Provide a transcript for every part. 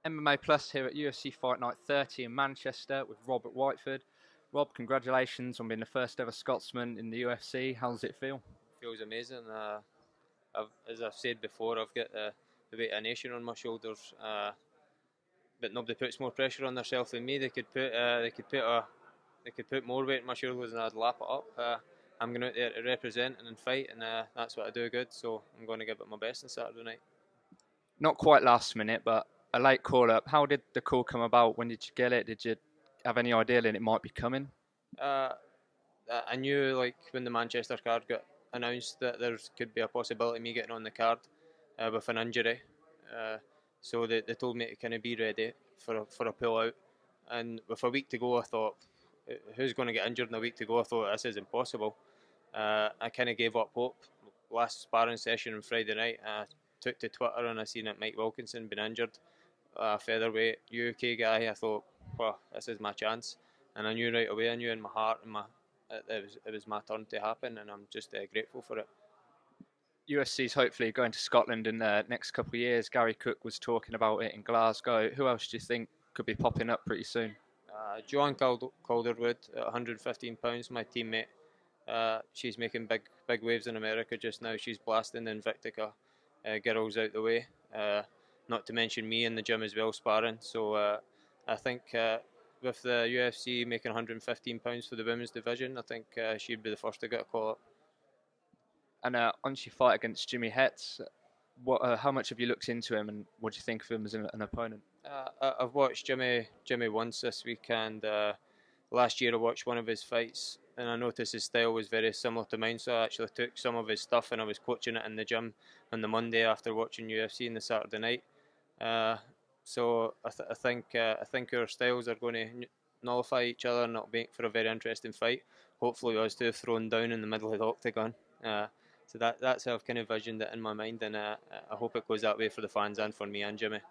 MMAPLUS here at UFC Fight Night 30 in Manchester with Robert Whiteford. Rob, congratulations on being the first ever Scotsman in the UFC. How does it feel? Feels amazing. As I've said before, I've got the weight of a nation on my shoulders, but nobody puts more pressure on themselves than me. They could put more weight on my shoulders and I'd lap it up. I'm going out there to represent and fight, and that's what I do good. So I'm going to give it my best on Saturday night. Not quite last minute, but a late call up. How did the call come about? When did you get it? Did you have any idea that it might be coming? I knew, like, when the Manchester card got announced, that there could be a possibility of me getting on the card with an injury. So they told me to kind of be ready for a pull out. And with a week to go, I thought, who's going to get injured in a week to go? I thought, this is impossible. I kind of gave up hope. Last sparring session on Friday night, I took to Twitter and I seen that Mike Wilkinson been injured, featherweight UK guy. I thought, well, this is my chance, and I knew right away. I knew in my heart and it was my turn to happen, and I'm just grateful for it. UFC's hopefully going to Scotland in the next couple of years. Gary Cook was talking about it in Glasgow. Who else do you think could be popping up pretty soon? Joanne Calderwood at 115 pounds, my teammate. She's making big waves in America just now. She's blasting the Invictica girls out the way. Not to mention me in the gym as well, sparring. So I think with the UFC making 115 pounds for the women's division, I think she'd be the first to get a call up. And once you fight against Jimmy Hetz, how much have you looked into him, and what do you think of him as an opponent? I've watched Jimmy once this week, and last year I watched one of his fights, and I noticed his style was very similar to mine. So I actually took some of his stuff and I was coaching it in the gym on the Monday after watching UFC on the Saturday night. So I think our styles are going to nullify each other, and it'll make for a very interesting fight. Hopefully, us two thrown down in the middle of the octagon. So that's how I've kind of visioned it in my mind, and I hope it goes that way for the fans and for me and Jimmy.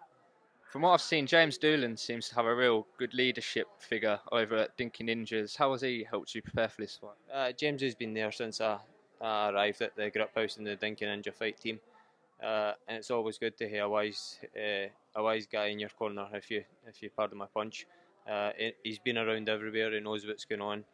From what I've seen, James Doyle seems to have a real good leadership figure over at Dinka Ninjas. How has he helped you prepare for this fight? James has been there since I arrived at the grip house in the Dinka Ninja fight team, and it's always good to hear a wise guy in your corner, if you pardon my punch. He's been around everywhere. He knows what's going on,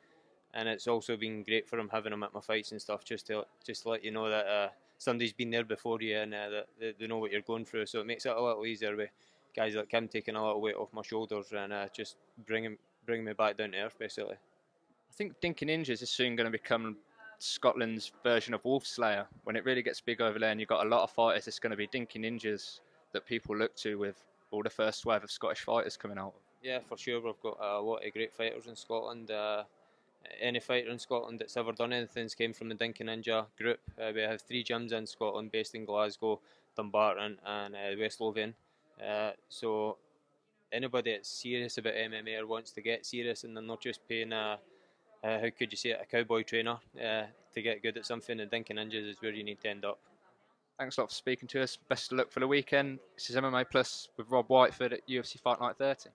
and it's also been great for him having him at my fights and stuff, just to let you know that somebody's been there before you, and that they know what you're going through. So it makes it a little easier with guys like him taking a little weight off my shoulders and just bring me back down to earth, basically. I think Dinka Ninjas is soon going to become Scotland's version of Wolf Slayer. When it really gets big over there and you've got a lot of fighters, it's going to be Dinka Ninjas that people look to, with all the first wave of Scottish fighters coming out. Yeah, for sure. We've got a lot of great fighters in Scotland. Any fighter in Scotland that's ever done anything's came from the Dinka Ninja group. We have 3 gyms in Scotland, based in Glasgow, Dumbarton and West Lothian. So anybody that's serious about MMA or wants to get serious, and they're not just paying how could you say it, a cowboy trainer to get good at something, the Dinka Ninjas is where you need to end up. Thanks a lot for speaking to us. Best of luck for the weekend. This is MMAPLUS with Rob Whiteford at UFC Fight Night 30.